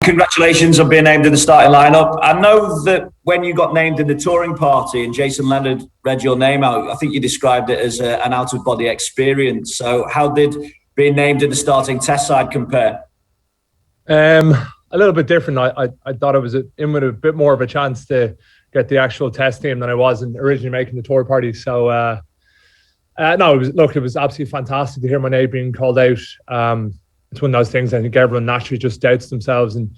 congratulations on being named in the starting lineup. I know that when you got named in the touring party and Jason Leonard read your name out, I think you described it as an out-of-body experience. So how did being named in the starting test side compare? A little bit different. I thought I was in with a bit more of a chance to get the actual test team than I was in originally making the tour party. So no, it was absolutely fantastic to hear my name being called out. It's one of those things I think everyone naturally just doubts themselves, and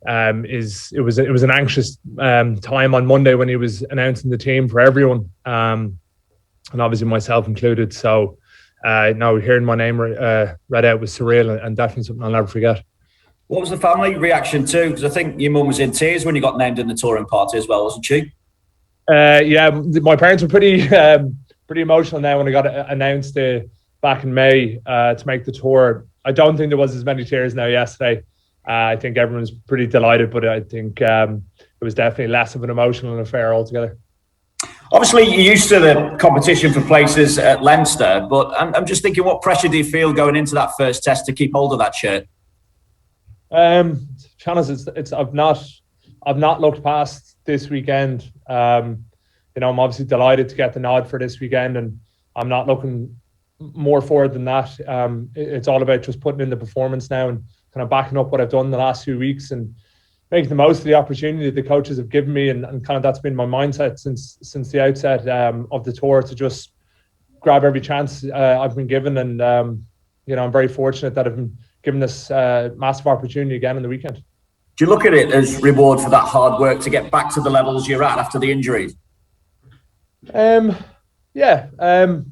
it was an anxious time on Monday when he was announcing the team for everyone, and obviously myself included. So no, hearing my name read out was surreal and definitely something I'll never forget. What was the family reaction too? Because I think your mum was in tears when you got named in the touring party as well, wasn't she? Yeah, my parents were pretty emotional now when I got announced back in May to make the tour. I don't think there was as many tears now yesterday. I think everyone's pretty delighted, but I think it was definitely less of an emotional affair altogether. Obviously, you're used to the competition for places at Leinster, but I'm just thinking, what pressure do you feel going into that first test to keep hold of that shirt? To be honest, I've not looked past this weekend. I'm obviously delighted to get the nod for this weekend, and I'm not looking more forward than that. It's all about just putting in the performance now and kind of backing up what I've done the last few weeks and making the most of the opportunity that the coaches have given me, and kind of that's been my mindset since the outset of the tour, to just grab every chance I've been given, and I'm very fortunate that I've been given this massive opportunity again on the weekend. Do you look at it as reward for that hard work to get back to the levels you're at after the injuries? Yeah, I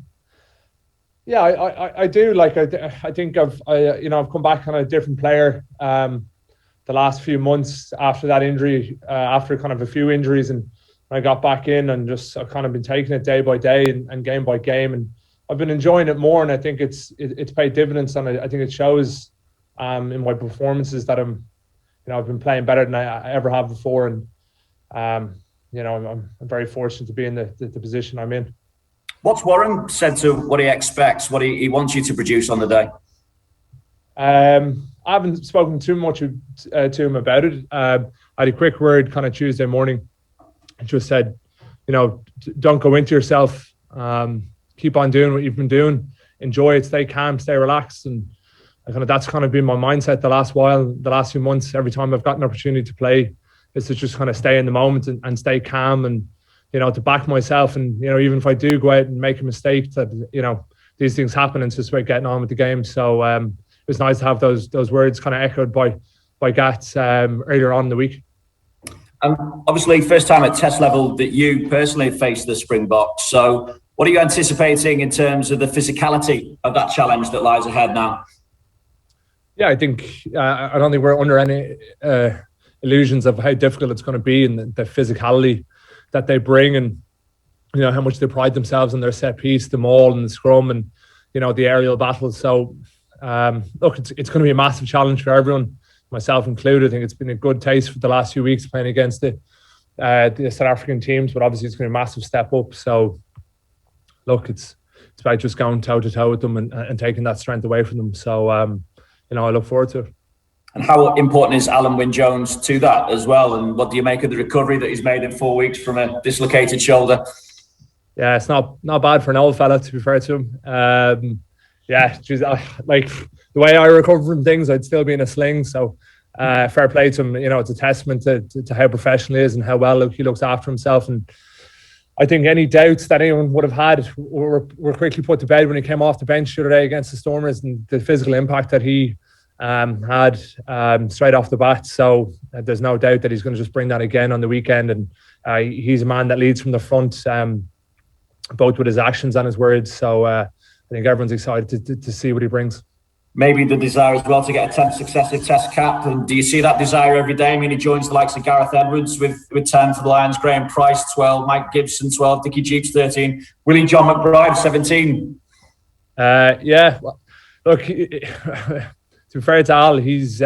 do. Like I think I've come back on a different player the last few months after that injury, after kind of a few injuries, and I got back in and just I've kind of been taking it day by day and game by game, and I've been enjoying it more, and I think it's paid dividends, and I think it shows in my performances that I've been playing better than I ever have before, and I'm very fortunate to be in the position I'm in. What's Warren said to what he expects, what he wants you to produce on the day? I haven't spoken too much to him about it. I had a quick word kind of Tuesday morning. I just said, don't go into yourself. Keep on doing what you've been doing. Enjoy it. Stay calm. Stay relaxed. And that's kind of been my mindset the last few months. Every time I've got an opportunity to play, is to just kind of stay in the moment and stay calm, and to back myself. And even if I do go out and make a mistake, that these things happen, and it's just about getting on with the game. So it was nice to have those words kind of echoed by Gats earlier on in the week. Obviously, first time at test level that you personally faced the Springboks. So what are you anticipating in terms of the physicality of that challenge that lies ahead now? Yeah, I think I don't think we're under any illusions of how difficult it's going to be, and the physicality that they bring, and how much they pride themselves on their set piece, the maul and the scrum, and the aerial battles. So look, it's going to be a massive challenge for everyone, myself included. I think it's been a good taste for the last few weeks playing against the South African teams, but obviously it's going to be a massive step up. So look, it's about just going toe to toe with them and taking that strength away from them. So I look forward to it. And how important is Alun Wyn-Jones to that as well? And what do you make of the recovery that he's made in 4 weeks from a dislocated shoulder? Yeah, it's not bad for an old fella, to be fair to him. Like the way I recover from things, I'd still be in a sling. So fair play to him. It's a testament to how professional he is and how well he looks after himself. And I think any doubts that anyone would have had were quickly put to bed when he came off the bench the other day against the Stormers, and the physical impact that he had straight off the bat. So there's no doubt that he's going to just bring that again on the weekend. And he's a man that leads from the front, both with his actions and his words. So I think everyone's excited to see what he brings. Maybe the desire as well to get a 10th successive test cap. And do you see that desire every day? I mean, he joins the likes of Gareth Edwards with 10 for the Lions, Graham Price 12, Mike Gibson 12, Dickie Jeeps 13, Willie John McBride 17. Yeah, look, to be fair to Al, he's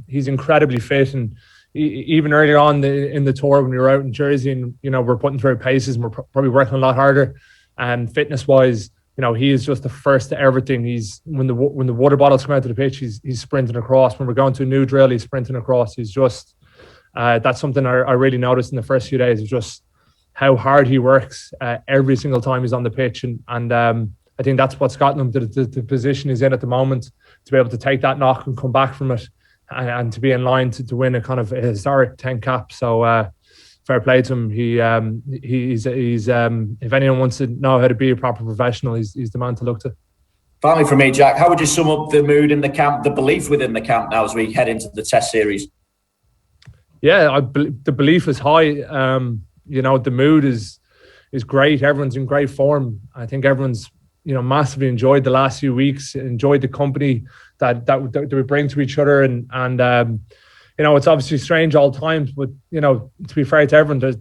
incredibly fit, and even earlier on in the tour when we were out in Jersey, and we're putting through paces and we're probably working a lot harder, and fitness wise, he is just the first to everything. He's when the water bottles come out to the pitch, he's sprinting across. When we're going to a new drill, he's sprinting across. He's just that's something I really noticed in the first few days, is just how hard he works every single time he's on the pitch, and I think that's what's gotten him to the position he's in at the moment, to be able to take that knock and come back from it, and to be in line to win a kind of a historic 10 cap. So fair play to him. He's if anyone wants to know how to be a proper professional, he's the man to look to. Finally, from me, Jack, how would you sum up the mood in the camp, the belief within the camp now as we head into the Test series? Yeah, the belief is high. The mood is great. Everyone's in great form. I think everyone's massively enjoyed the last few weeks, enjoyed the company that we bring to each other, and it's obviously strange all times, but to be fair to everyone, there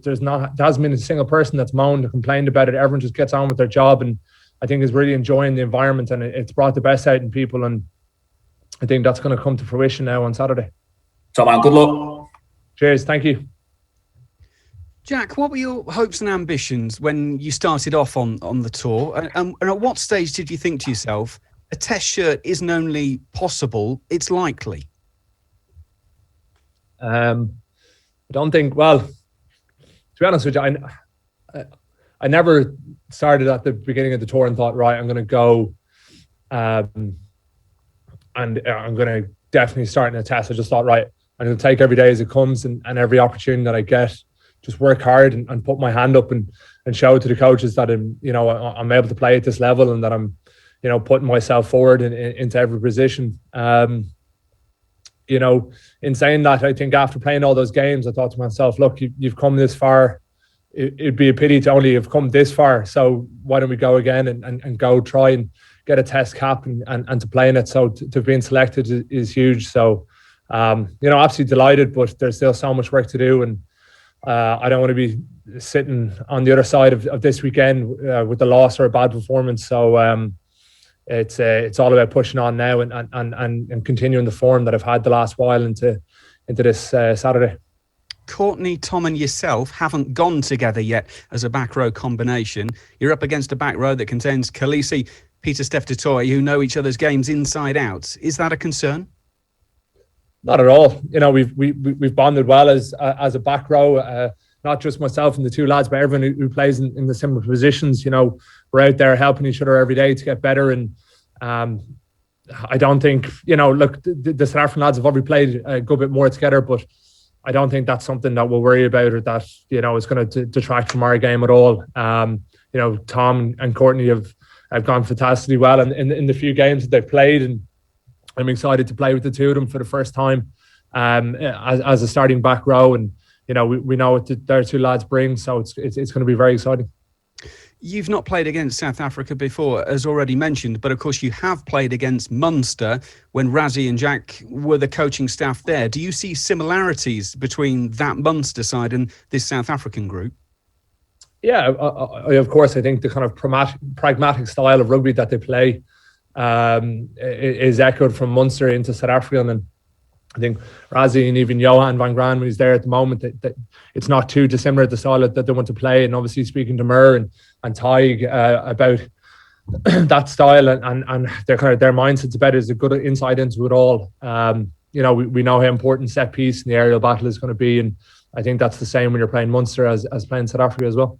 hasn't been a single person that's moaned or complained about it. Everyone just gets on with their job, and I think is really enjoying the environment, and it's brought the best out in people, and I think that's going to come to fruition now on Saturday. Top man, good luck. Cheers, thank you. Jack, what were your hopes and ambitions when you started off on the tour? And at what stage did you think to yourself, a Test shirt isn't only possible, it's likely? I don't think, well, to be honest with you, I never started at the beginning of the tour and thought, right, I'm going to go and I'm going to definitely start in a Test. I just thought, right, I'm going to take every day as it comes, and every opportunity that I get, just work hard and put my hand up and show to the coaches that I'm able to play at this level, and that I'm, putting myself forward into every position. In saying that, I think after playing all those games, I thought to myself, look, you've come this far. It'd be a pity to only have come this far. So why don't we go again and go try and get a Test cap and to play in it. So to have been selected is huge. So, absolutely delighted, but there's still so much work to do, and I don't want to be sitting on the other side of this weekend with the loss or a bad performance. So it's all about pushing on now and continuing the form that I've had the last while into this Saturday. Courtney, Tom and yourself haven't gone together yet as a back row combination. You're up against a back row that contains Khaleesi, Peter Steph Dutoit, who know each other's games inside out. Is that a concern? Not at all. We've bonded well as a back row, not just myself and the two lads, but everyone who plays in the similar positions. We're out there helping each other every day to get better. And I don't think, look, the South African lads have already played a good bit more together, but I don't think that's something that we'll worry about, or that, is going to detract from our game at all. Tom and Courtney have gone fantastically well in the few games that they've played, and I'm excited to play with the two of them for the first time as a starting back row. And, we know what their two lads bring, so it's going to be very exciting. You've not played against South Africa before, as already mentioned, but of course you have played against Munster when Rassie and Jack were the coaching staff there. Do you see similarities between that Munster side and this South African group? Yeah, of course. I think the kind of pragmatic style of rugby that they play is echoed from Munster into South Africa, and I think Rassie and even Johan van Graan, when he's there at the moment, that it's not too dissimilar the style that they want to play. And obviously speaking to Mur and Tig about that style and their mindsets about it is a good insight into it all. We know how important set piece and the aerial battle is going to be, and I think that's the same when you're playing Munster as playing South Africa as well.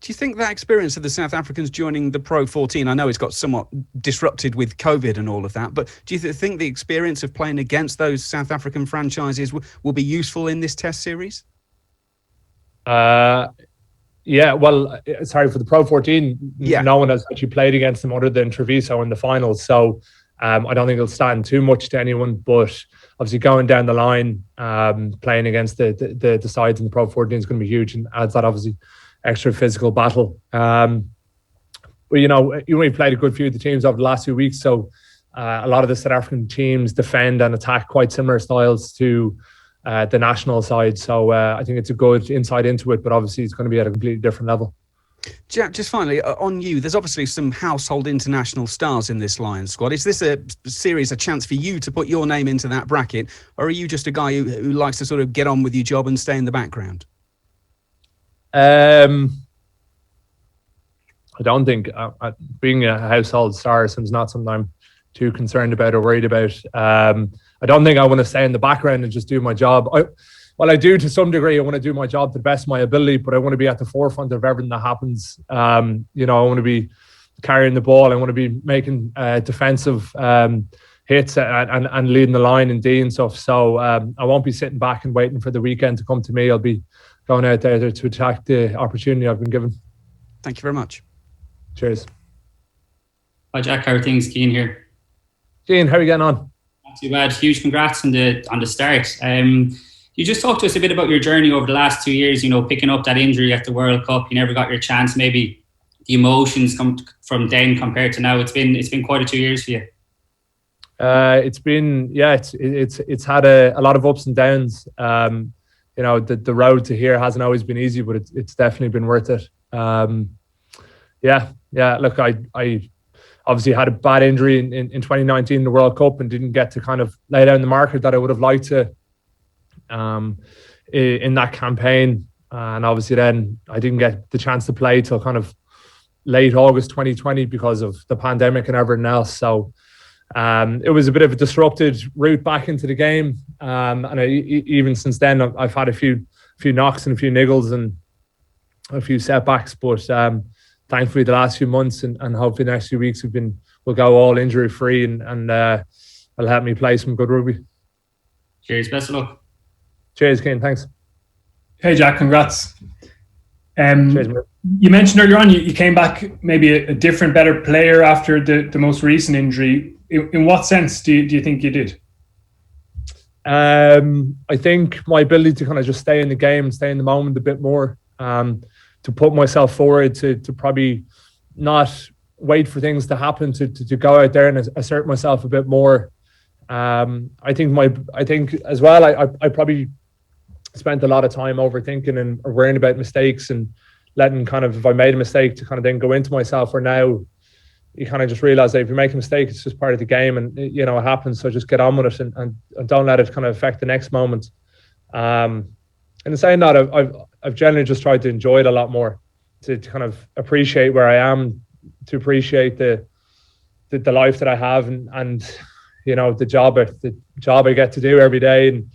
Do you think that experience of the South Africans joining the Pro 14, I know it's got somewhat disrupted with COVID and all of that, but do you think the experience of playing against those South African franchises will be useful in this Test series? Yeah, well, sorry, for the Pro 14, no one has actually played against them other than Treviso in the finals, so I don't think it'll stand too much to anyone, but obviously going down the line, playing against the sides in the Pro 14 is going to be huge, and adds that obviously extra physical battle. We've played a good few of the teams over the last few weeks, so a lot of the South African teams defend and attack quite similar styles to the national side. So I think it's a good insight into it, but obviously it's going to be at a completely different level. Jack, just finally, on you, there's obviously some household international stars in this Lions squad. Is this a series, a chance for you to put your name into that bracket, or are you just a guy who likes to sort of get on with your job and stay in the background? I I don't think being a household star is not something I'm too concerned about or worried about. I don't think I want to stay in the background and just do my job. I do to some degree. I want to do my job to the best of my ability, but I want to be at the forefront of everything that happens. I want to be carrying the ball. I want to be making defensive hits and leading the line and doing stuff. So I won't be sitting back and waiting for the weekend to come to me. I'll be going out there to attack the opportunity I've been given. Thank you very much. Cheers. Hi Jack, how are things? Keane here. Keane, how are you getting on? Not too bad. Huge congrats on the start. You just talked to us a bit about your journey over the last 2 years, picking up that injury at the World Cup. You never got your chance. Maybe the emotions come from then compared to now. It's been quite a 2 years for you. It's had a lot of ups and downs. The road to here hasn't always been easy, but it's definitely been worth it. Look, I obviously had a bad injury in 2019 in the World Cup and didn't get to kind of lay down the marker that I would have liked to in that campaign. And obviously then I didn't get the chance to play till kind of late August 2020 because of the pandemic and everything else. So it was a bit of a disrupted route back into the game. Even since then, I've had a few knocks and a few niggles and a few setbacks. But thankfully, the last few months and hopefully the next few weeks we'll go all injury free and will help me play some good rugby. Cheers, best of luck. Cheers, Keane. Thanks. Hey, Jack. Congrats. Cheers, mate. You mentioned earlier on you came back maybe a different, better player after the most recent injury. In what sense do you think you did? I think my ability to kind of just stay in the game, stay in the moment a bit more, to put myself forward, to probably not wait for things to happen, to go out there and assert myself a bit more. I think as well, I probably spent a lot of time overthinking and worrying about mistakes and letting kind of, if I made a mistake, to kind of then go into myself. Where now you kind of just realize that if you make a mistake, it's just part of the game and it happens. So just get on with it and don't let it kind of affect the next moment. And in saying that, I've generally just tried to enjoy it a lot more, to kind of appreciate where I am, to appreciate the life that I have and the job I get to do every day. And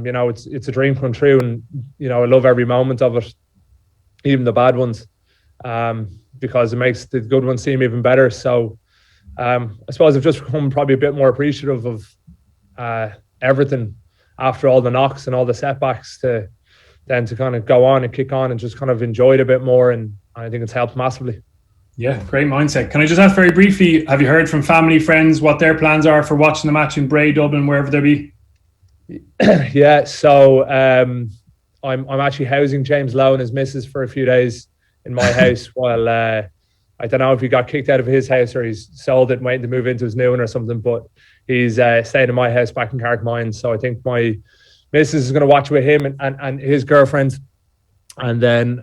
it's a dream come true, and I love every moment of it, even the bad ones, because it makes the good ones seem even better. So I suppose I've just become probably a bit more appreciative of everything after all the knocks and all the setbacks, to kind of go on and kick on and just kind of enjoy it a bit more. And I think it's helped massively. Yeah, great mindset. Can I just ask very briefly, have you heard from family, friends, what their plans are for watching the match in Bray, Dublin, wherever they be? Yeah, so I'm actually housing James Lowe and his missus for a few days in my house while I don't know if he got kicked out of his house or he's sold it and waiting to move into his new one or something, but he's staying in my house back in Carrickmine. So I think my missus is going to watch with him and his girlfriend, and then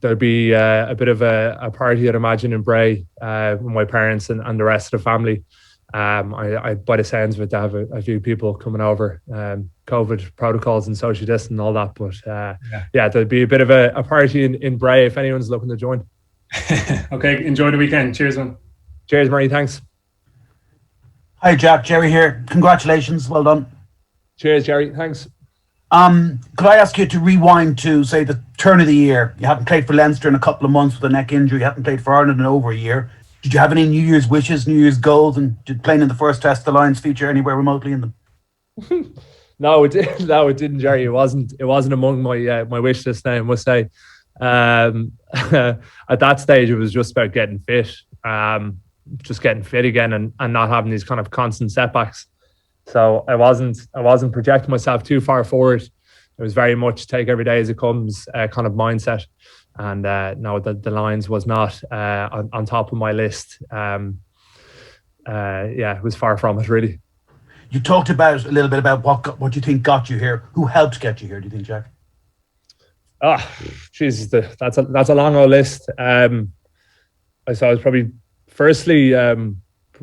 there'll be a bit of a party, I'd imagine, in Bray with my parents and the rest of the family. I by the sounds of it, to have a few people coming over, COVID protocols and social distance and all that. But there'll be a bit of a party in Bray if anyone's looking to join. Okay, enjoy the weekend. Cheers, man. Cheers, Murray. Thanks. Hi, Jack. Jerry here. Congratulations. Well done. Cheers, Jerry. Thanks. Could I ask you to rewind to, say, the turn of the year? You haven't played for Leinster in a couple of months with a neck injury. You haven't played for Ireland in over a year. Did you have any New Year's wishes, New Year's goals, and did playing in the first test the Lions feature anywhere remotely in them? No, it didn't. No, it didn't, Jerry. It wasn't among my wish list now, I must say. At that stage, it was just about getting fit, again, and not having these kind of constant setbacks. So I wasn't projecting myself too far forward. It was very much take every day as it comes kind of mindset. And no, the Lions was not on top of my list. It was far from it, really. You talked about a little bit about what you think got you here. Who helped get you here, do you think, Jack? Jesus, that's a long old list. I saw it probably firstly,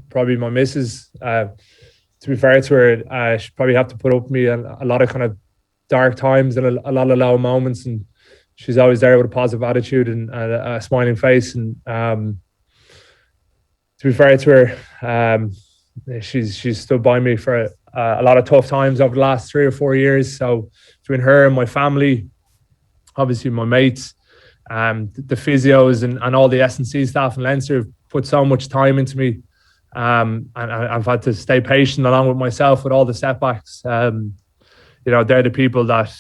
probably my missus. To be fair to her, she probably have to put up with me a lot of kind of dark times and a lot of low moments, and she's always there with a positive attitude and a smiling face. And to be fair to her, she's stood by me for a lot of tough times over the last 3 or 4 years. So between her and my family, obviously my mates, the physios and all the S&C staff in Leinster have put so much time into me, and I've had to stay patient along with myself with all the setbacks. They're the people that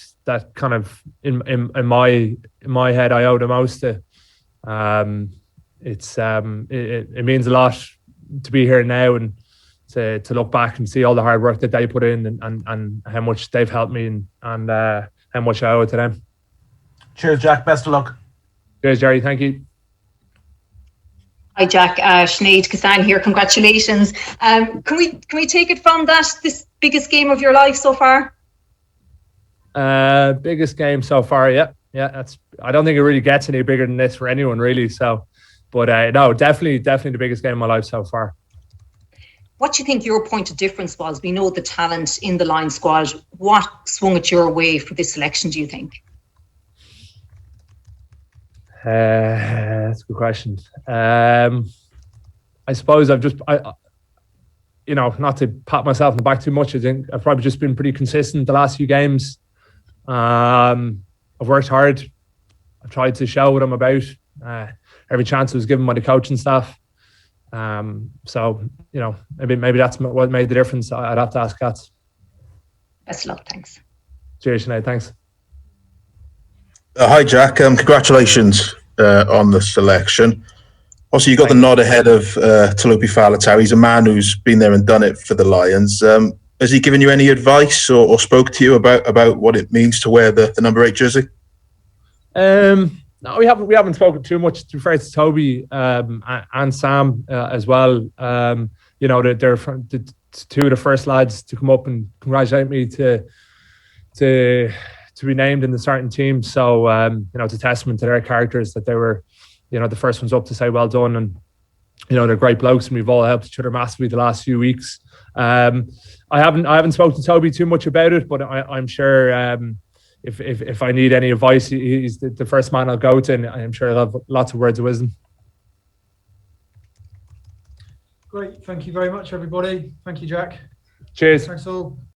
kind of in my head I owe the most to. It means a lot to be here now and to look back and see all the hard work that they put in and how much they've helped me and how much I owe it to them. Cheers, Jack. Best of luck. Cheers, Jerry. Thank you. Hi, Jack. Sinead Kassan here. Congratulations. Can we take it from this biggest game of your life so far? Biggest game so far, yeah. I don't think it really gets any bigger than this for anyone, really. So, but no, definitely the biggest game of my life so far. What do you think your point of difference was? We know the talent in the Lions squad. What swung it your way for this selection, do you think? That's a good question. I suppose not to pat myself on the back too much, I think I've probably just been pretty consistent the last few games. I've worked hard. I've tried to show what I'm about. Every chance was given by the coaching staff. So, maybe that's what made the difference. I'd have to ask Cats. Best of luck. Thanks. Cheers, Sinead. Thanks. Hi, Jack. Congratulations on the selection. Also, you got the nod ahead of Talupi Faletau. He's a man who's been there and done it for the Lions. Has he given you any advice or spoke to you about what it means to wear the number 8 jersey? No, we haven't spoken too much. To be fair to Toby and Sam as well. They're from the two of the first lads to come up and congratulate me to be named in the starting team. So it's a testament to their characters that they were, the first ones up to say well done. And they're great blokes, and we've all helped each other massively the last few weeks. I haven't spoken to Toby too much about it, but I'm sure if I need any advice, he's the first man I'll go to, and I'm sure he'll have lots of words of wisdom. Great. Thank you very much, everybody. Thank you, Jack. Cheers. Thanks all.